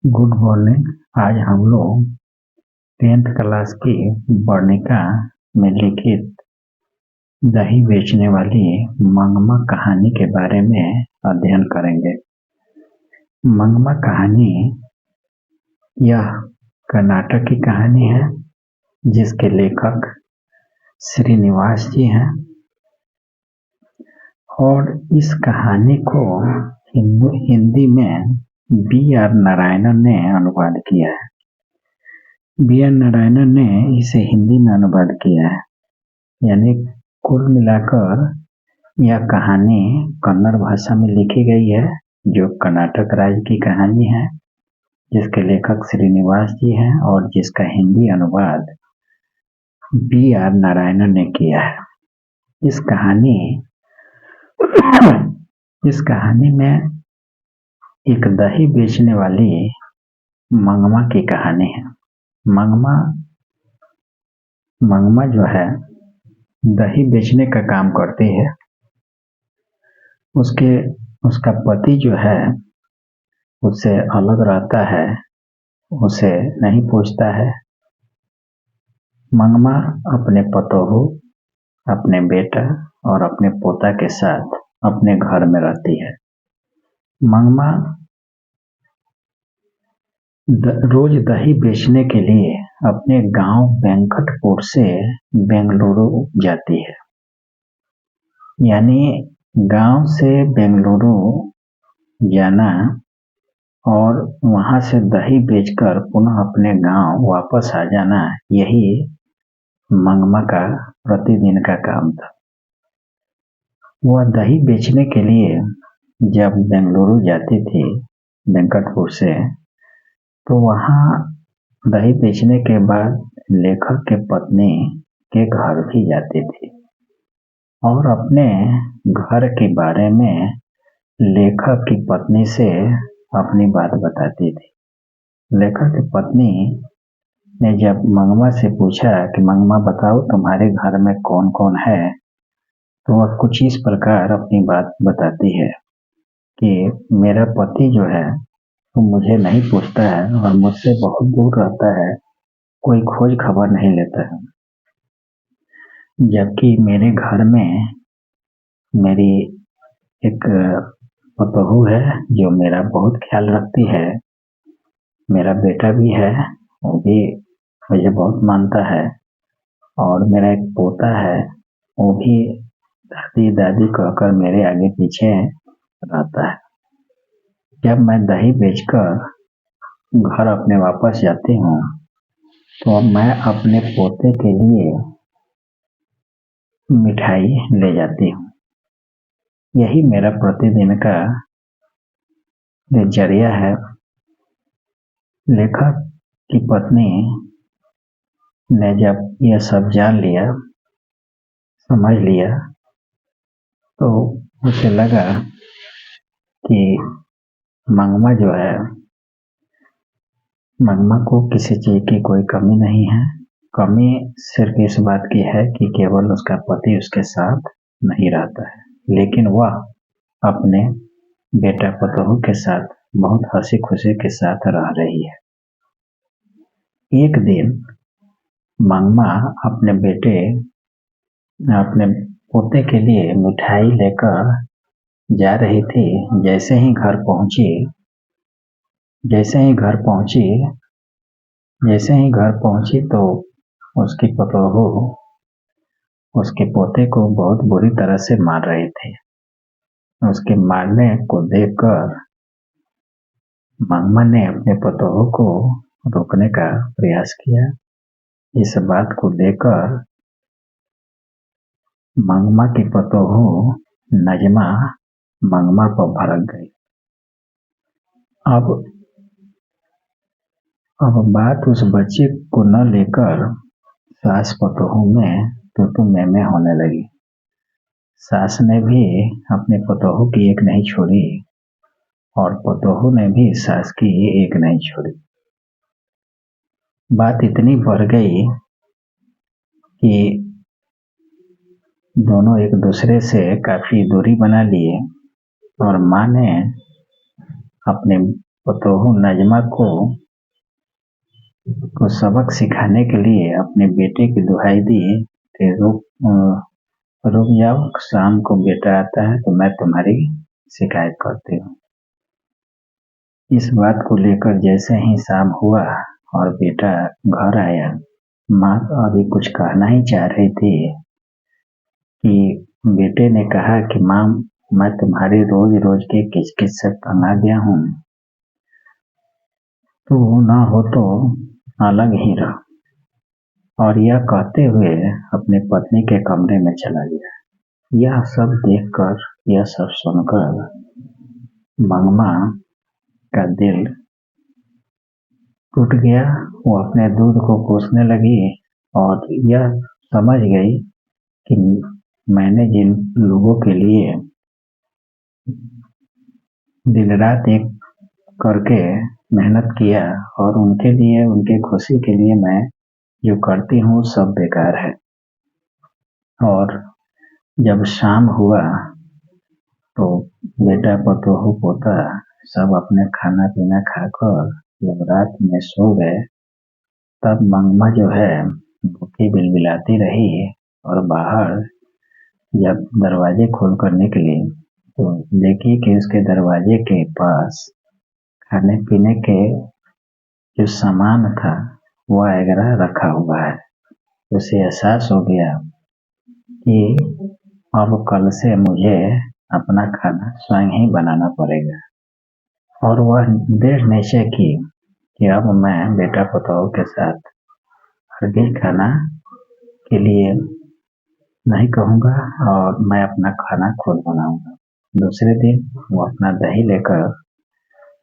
Good morning. आज हम लोग 10th क्लास की वर्णिका में लिखित दही बेचने वाली मंगमा कहानी के बारे में अध्ययन करेंगे। मंगमा कहानी यह कर्नाटक की कहानी है जिसके लेखक श्रीनिवास जी हैं और इस कहानी को हिंदी में B.R. नारायणन ने अनुवाद किया है। B.R. नारायणन ने इसे हिंदी में अनुवाद किया है, यानी कुल मिलाकर यह कहानी कन्नड़ भाषा में लिखी गई है, जो कर्नाटक राज्य की कहानी है, जिसके लेखक श्रीनिवास जी हैं और जिसका हिंदी अनुवाद B.R. नारायणन ने किया है। इस कहानी में एक दही बेचने वाली मंगमा की कहानी है। मंगमा जो है दही बेचने का काम करती है। उसका पति जो है उससे अलग रहता है, उसे नहीं पूछता है। मंगमा अपने पतोहू, अपने बेटा और अपने पोता के साथ अपने घर में रहती है। मंगमा रोज दही बेचने के लिए अपने गांव वेंकटपुर से बेंगलुरु जाती है, यानी गांव से बेंगलुरु जाना और वहां से दही बेचकर पुनः अपने गांव वापस आ जाना, यही मंगमा का प्रतिदिन का काम था। वह दही बेचने के लिए जब बेंगलुरु जाती थी वेंकटपुर से, तो वहां दही बेचने के बाद लेखक के पत्नी के घर भी जाती थी और अपने घर के बारे में लेखक की पत्नी से अपनी बात बताती थी। लेखक की पत्नी ने जब मंगमा से पूछा कि मंगमा बताओ तुम्हारे घर में कौन कौन है, तो वह कुछ इस प्रकार अपनी बात बताती है कि मेरा पति जो है वो मुझे नहीं पूछता है और मुझसे बहुत दूर रहता है, कोई खोज खबर नहीं लेता है। जबकि मेरे घर में मेरी एक पतोहू है जो मेरा बहुत ख्याल रखती है। मेरा बेटा भी है, वो भी मुझे बहुत मानता है और मेरा एक पोता है, वो भी दादी दादी कहकर मेरे आगे पीछे रहता है। जब मैं दही बेचकर घर अपने वापस जाती हूँ तो मैं अपने पोते के लिए मिठाई ले जाती हूँ। यही मेरा प्रतिदिन का दिनचर्या है। लेखक की पत्नी ने जब यह सब जान लिया, समझ लिया, तो उसे लगा कि मंगमा जो है, मंगमा को किसी चीज की कोई कमी नहीं है। कमी सिर्फ इस बात की है कि केवल उसका पति उसके साथ नहीं रहता है, लेकिन वह अपने बेटा पतोहू के साथ बहुत हंसी खुशी के साथ रह रही है। एक दिन मंगमा अपने पोते के लिए मिठाई लेकर जा रही थी। जैसे ही घर पहुंची तो उसकी पतोहू उसके पोते को बहुत बुरी तरह से मार रही थी। उसके मारने को देखकर मंगमा ने अपने पतोहू को रोकने का प्रयास किया। इस बात को देखकर मंगमा की पतोहू नजमा मंगमा पर भड़क गई। अब बात उस बच्चे को न लेकर सास पतोहू में तू मैं होने लगी। सास ने भी अपने पतोहू की एक नहीं छोड़ी और पतोहू ने भी सास की एक नहीं छोड़ी। बात इतनी बढ़ गई कि दोनों एक दूसरे से काफी दूरी बना लिए और माँ ने अपने पतोहू नजमा को सबक सिखाने के लिए अपने बेटे की दुहाई दी कि रुक जाओ, शाम को बेटा आता है तो मैं तुम्हारी शिकायत करती हूँ। इस बात को लेकर जैसे ही शाम हुआ और बेटा घर आया, माँ अभी कुछ कहना ही चाह रही थी कि बेटे ने कहा कि माँ, मैं तुम्हारी रोज रोज के किचकिच से तंग आ गया हूँ, तू ना हो तो अलग ही रह। और यह कहते हुए अपने पत्नी के कमरे में चला गया। यह सब देखकर, यह सब सुनकर मंगमा का दिल टूट गया। वो अपने दूध को कोसने लगी और यह समझ गई कि मैंने जिन लोगों के लिए दिन रात एक करके मेहनत किया और उनके लिए, उनके खुशी के लिए मैं जो करती हूँ सब बेकार है। और जब शाम हुआ तो बेटा, पतोहू, पोता सब अपने खाना पीना खाकर जब रात में सो गए, तब मंगमा जो है भूखी बिलबिलाती रही और बाहर जब दरवाजे खोलकर निकली तो देखी कि उसके दरवाजे के पास खाने पीने के जो सामान था वह वगैरह रखा हुआ है। उसे एहसास हो गया कि अब कल से मुझे अपना खाना स्वयं ही बनाना पड़ेगा। और वह दृढ़ निश्चय की कि अब मैं बेटा पतोहू के साथ हरगिज खाना के लिए नहीं कहूँगा और मैं अपना खाना खुद बनाऊंगा। दूसरे दिन वो अपना दही लेकर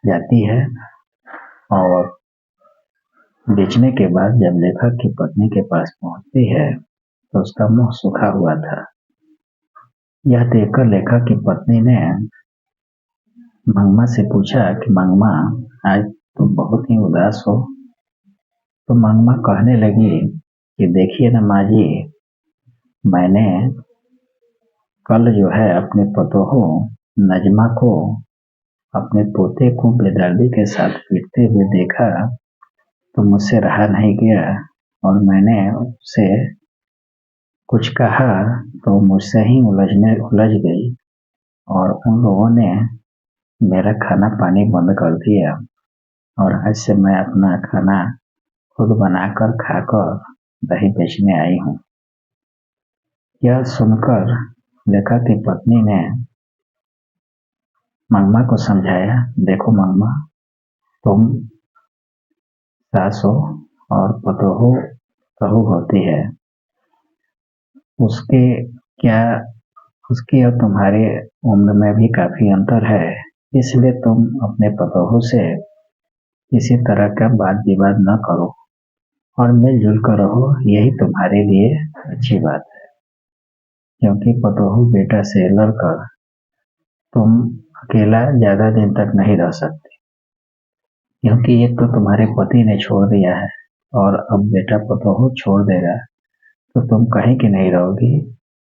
जाती है और बेचने के बाद जब लेखक की पत्नी के पास पहुंचती है तो उसका मुंह सूखा हुआ था। यह देखकर लेखक की पत्नी ने मंगमा से पूछा कि मंगमा, आज तुम बहुत ही उदास हो। तो मंगमा कहने लगी कि देखिए ना माँ जी, मैंने कल जो है अपने पतोहू नजमा को, अपने पोते को बेदर्दी के साथ पीटते हुए देखा तो मुझसे रहा नहीं गया और मैंने उससे कुछ कहा तो मुझसे ही उलझ गई और उन लोगों ने मेरा खाना पानी बंद कर दिया और आज से मैं अपना खाना खुद बनाकर खाकर दही बेचने आई हूँ। यह सुनकर लेखक की पत्नी ने मंगमा को समझाया, देखो मंगमा, तुम सास हो और पतोहू बहू होती है, उसके क्या उसकी और तुम्हारे उम्र में भी काफी अंतर है, इसलिए तुम अपने पतोहू से किसी तरह का वाद विवाद न करो और मिलजुल कर रहो, यही तुम्हारे लिए अच्छी बात है। क्योंकि पतोहू बेटा से लड़कर तुम अकेला ज्यादा दिन तक नहीं रह सकते, क्योंकि एक तो तुम्हारे पति ने छोड़ दिया है और अब बेटा पतोहू छोड़ देगा तो तुम कहीं की नहीं रहोगी,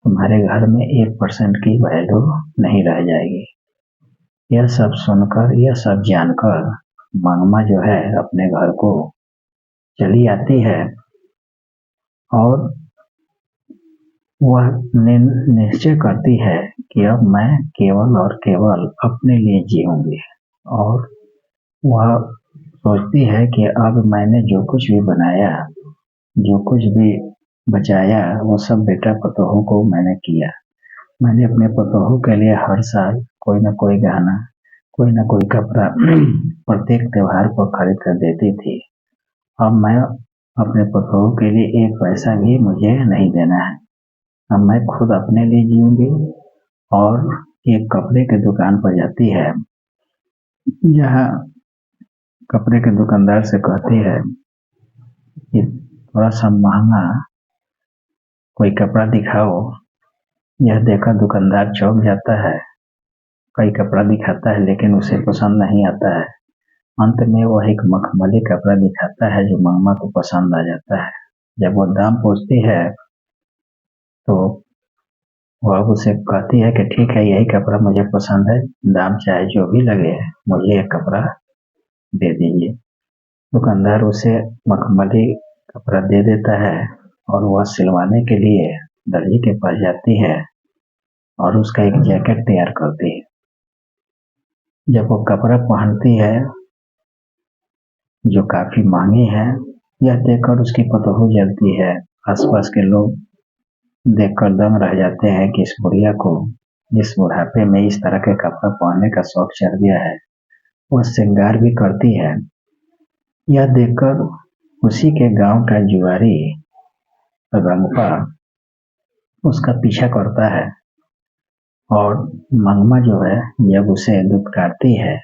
तुम्हारे घर में 1% की वैल्यू नहीं रह जाएगी। यह सब सुनकर, यह सब जानकर मंगमा जो है अपने घर को चली आती है और वह निश्चय करती है कि अब मैं केवल और केवल अपने लिए जीऊंगी। और वह सोचती है कि अब मैंने जो कुछ भी बनाया, जो कुछ भी बचाया, वो सब बेटा पतोहू को मैंने किया। मैंने अपने पतोहू के लिए हर साल कोई ना कोई गहना, कोई ना कोई कपड़ा प्रत्येक त्योहार पर खरीद कर देती थी। अब मैं अपने पतोहू के लिए एक पैसा भी मुझे नहीं देना है। अब मैं खुद अपने लिए जीऊंगी। और एक कपड़े की दुकान पर जाती है, जहाँ कपड़े के दुकानदार से कहती है कि थोड़ा सा महंगा कोई कपड़ा दिखाओ। यह देखकर दुकानदार चौंक जाता है, कई कपड़ा दिखाता है लेकिन उसे पसंद नहीं आता है। अंत में वह एक मखमली कपड़ा दिखाता है जो मंगमा को पसंद आ जाता है। जब वो दाम पूछती है तो वह उसे कहती है कि ठीक है, यही कपड़ा मुझे पसंद है, दाम चाहे जो भी लगे, मुझे यह कपड़ा दे दीजिए। दुकानदार उसे मखमली कपड़ा दे देता है और वह सिलवाने के लिए दर्जी के पास जाती है और उसका एक जैकेट तैयार करती है। जब वो कपड़ा पहनती है जो काफी महंगी है, यह देखकर उसकी पतोहू जलती है। आसपास के लोग देखकर दंग रह जाते हैं कि इस बुढ़िया को इस बुढ़ापे में इस तरह के कपड़ा पहनने का शौक चढ़ गया है। वह श्रृंगार भी करती है। यह देखकर उसी के गांव का जुआरी रंगपा उसका पीछा करता है और मंगमा जो है जब उसे दुत्कारती है,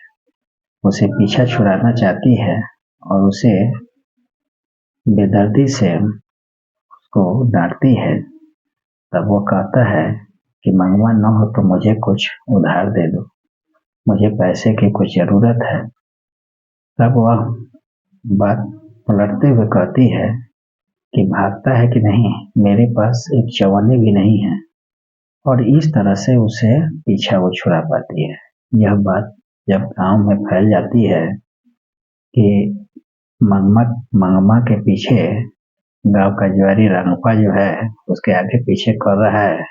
उसे पीछा छुड़ाना चाहती है और उसे बेदर्दी से उसको डांटती है। तब वो कहता है कि मंगवा न हो तो मुझे कुछ उधार दे दो, मुझे पैसे की कुछ जरूरत है। तब वह बात पलटते हुए कहती है कि भागता है कि नहीं, मेरे पास एक चवन्नी भी नहीं है। और इस तरह से उसे पीछा वो छुड़ा पाती है। यह बात जब गांव में फैल जाती है कि मंगमा मंगमा के पीछे गांव का जुआरी रंगपा जो है उसके आगे पीछे कर रहा है,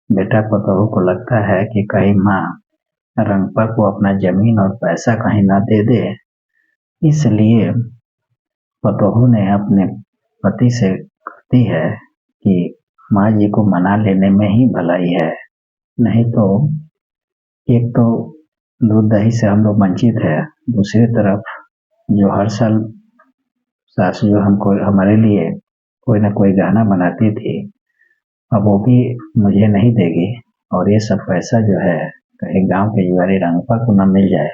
बेटा पतोहू को लगता है कि कहीं माँ रंगपा को अपना जमीन और पैसा कहीं ना दे दे, इसलिए पतोहू ने अपने पति से कहती है कि माँ जी को मना लेने में ही भलाई है, नहीं तो एक तो दूध दही से हम लोग वंचित है, दूसरी तरफ जो हर साल सासू जो हमको हमारे लिए कोई ना कोई गहना बनाती थी, अब वो भी मुझे नहीं देगी और ये सब पैसा जो है कहीं गांव के जुआरी रंगपा को न मिल जाए।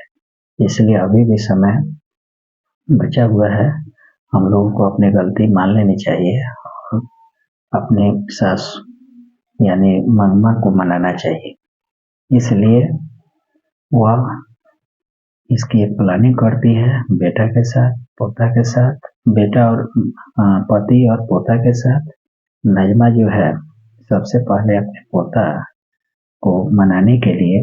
इसलिए अभी भी समय बचा हुआ है, हम लोगों को अपनी गलती मान लेनी चाहिए और अपने सास यानी मंगमा को मनाना चाहिए। इसलिए वह इसकी एक प्लानिंग करती है बेटा के साथ, पोता के साथ, बेटा और पति और पोता के साथ। नजमा जो है सबसे पहले अपने पोता को मनाने के लिए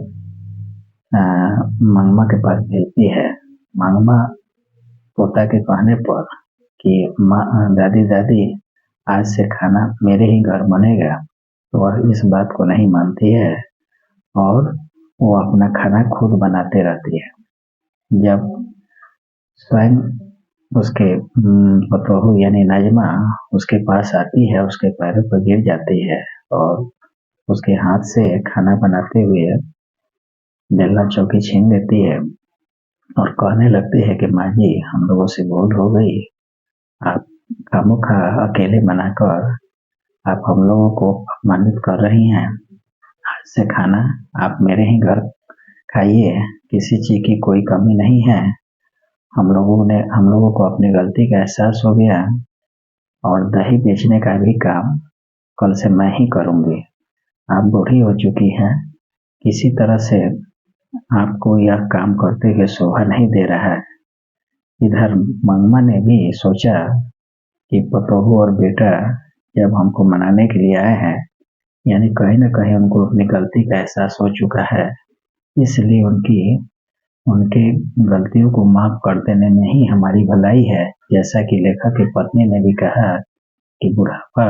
मंगमा के पास भेजती है। मंगमा पोता के कहने पर कि माँ दादी दादी आज से खाना मेरे ही घर बनेगा, तो वह इस बात को नहीं मानती है और वो अपना खाना खुद बनाते रहती है। जब स्वयं उसके पतोहू यानी नजमा उसके पास आती है, उसके पैरों पर गिर जाती है और उसके हाथ से खाना बनाते हुए बेलना चौकी छीन लेती है और कहने लगती है कि माँ जी हम लोगों से भूल हो गई, आप खामोखा अकेले बनाकर आप हम लोगों को अपमानित कर रही हैं। आज से खाना आप मेरे ही घर खाइए, किसी चीज की कोई कमी नहीं है। हम लोगों को अपनी गलती का एहसास हो गया और दही बेचने का भी काम कल से मैं ही करूंगी। आप बूढ़ी हो चुकी हैं, किसी तरह से आपको यह काम करते हुए शोभा नहीं दे रहा है। इधर मंगमा ने भी सोचा कि पतोहू और बेटा जब हमको मनाने के लिए आए हैं, यानी कहीं न कहीं उनको अपनी गलती का एहसास हो चुका है, इसलिए उनके गलतियों को माफ कर देने में ही हमारी भलाई है। जैसा कि लेखक की पत्नी ने भी कहा कि बुढ़ापा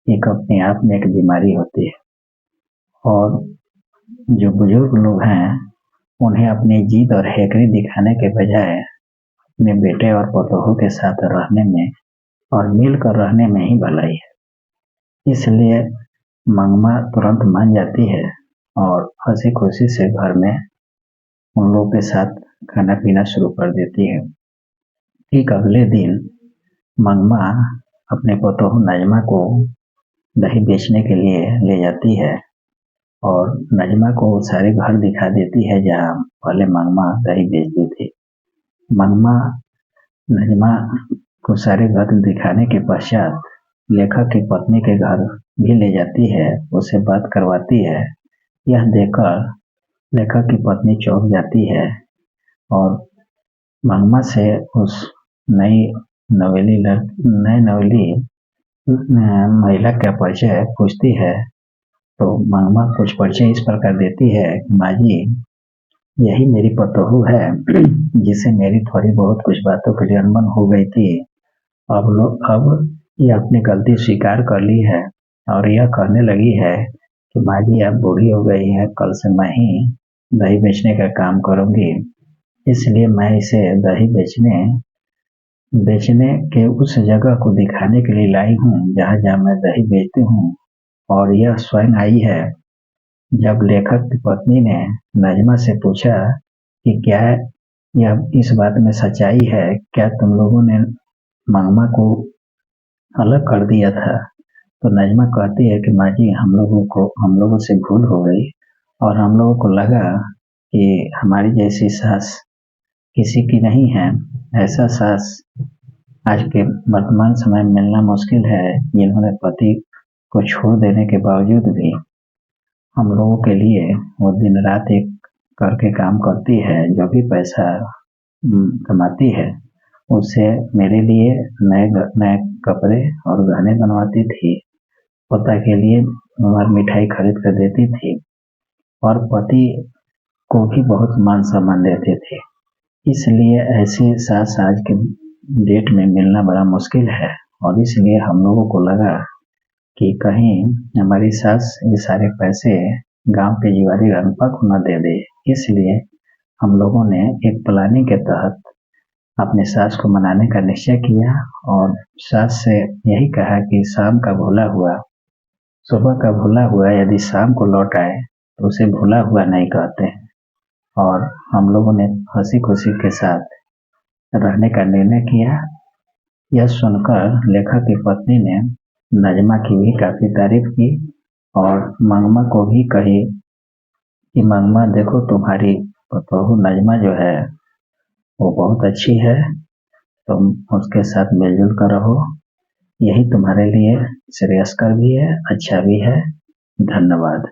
एक अपने आप में एक बीमारी होती है और जो बुजुर्ग लोग हैं उन्हें अपनी जिद और हेकड़ी दिखाने के बजाय अपने बेटे और पतोहू के साथ रहने में और मिलकर रहने में ही भलाई है। इसलिए मंगमा तुरंत मान जाती है और हंसी खुशी से घर में उन लोगों के साथ खाना पीना शुरू कर देती है। ठीक अगले दिन मंगमा अपने पतोहू नजमा को दही बेचने के लिए ले जाती है और नजमा को सारे घर दिखा देती है जहाँ पहले मंगमा दही बेचती थी। मंगमा नजमा को सारे घर दिखाने के पश्चात लेखक की पत्नी के घर भी ले जाती है, उसे बात करवाती है। यह देखकर लेखक की पत्नी चौंक जाती है और मंगमा से उस नई नवेली महिला का परिचय पूछती है। तो मंगमा कुछ परिचय इस प्रकार देती है, माँ जी यही मेरी पतोहू है जिसे मेरी थोड़ी बहुत कुछ बातों के लिए अनबन हो गई थी। अब ये अपनी गलती स्वीकार कर ली है और यह कहने लगी है कि माँ जी अब बूढ़ी हो गई है, कल से मैं ही दही बेचने का काम करूँगी। इसलिए मैं इसे दही बेचने के उस जगह को दिखाने के लिए लाई हूँ जहाँ-जहाँ मैं दही बेचती हूँ। और यह स्वयं आई है। जब लेखक की पत्नी ने नजमा से पूछा कि क्या यह इस बात में सच्चाई है, क्या तुम लोगों ने मंगमा को अलग कर दिया था, तो नजमा कहती है कि माँ जी हम लोगों से भूल हो गई और हम लोगों को लगा कि हमारी जैसी सास किसी की नहीं है। ऐसा सास आज के वर्तमान समय में मिलना मुश्किल है, जिन्होंने पति को छोड़ देने के बावजूद भी हम लोगों के लिए वो दिन रात एक करके काम करती है। जो भी पैसा कमाती है उससे मेरे लिए नए कपड़े और गहने बनवाती थी, पोता के लिए और मिठाई खरीद कर देती थी और पति को भी बहुत मान सम्मान देते थे। इसलिए ऐसी सास आज के डेट में मिलना बड़ा मुश्किल है और इसलिए हम लोगों को लगा कि कहीं हमारी सास ये सारे पैसे गांव के जीवारी रनपा को न दे दे। इसलिए हम लोगों ने एक प्लानिंग के तहत अपनी सास को मनाने का निश्चय किया और सास से यही कहा कि शाम का भूला हुआ, सुबह का भूला हुआ यदि शाम को लौट आए तो उसे भूला हुआ नहीं कहते हैं। और हम लोगों ने हंसी खुशी के साथ रहने का निर्णय किया। यह सुनकर लेखक की पत्नी ने नजमा की भी काफी तारीफ की और मंगमा को भी कही कि मंगमा देखो, तुम्हारी बहू नजमा जो है वो बहुत अच्छी है, तुम उसके साथ मिलजुल कर रहो, यही तुम्हारे लिए श्रेयस्कर भी है, अच्छा भी है। धन्यवाद।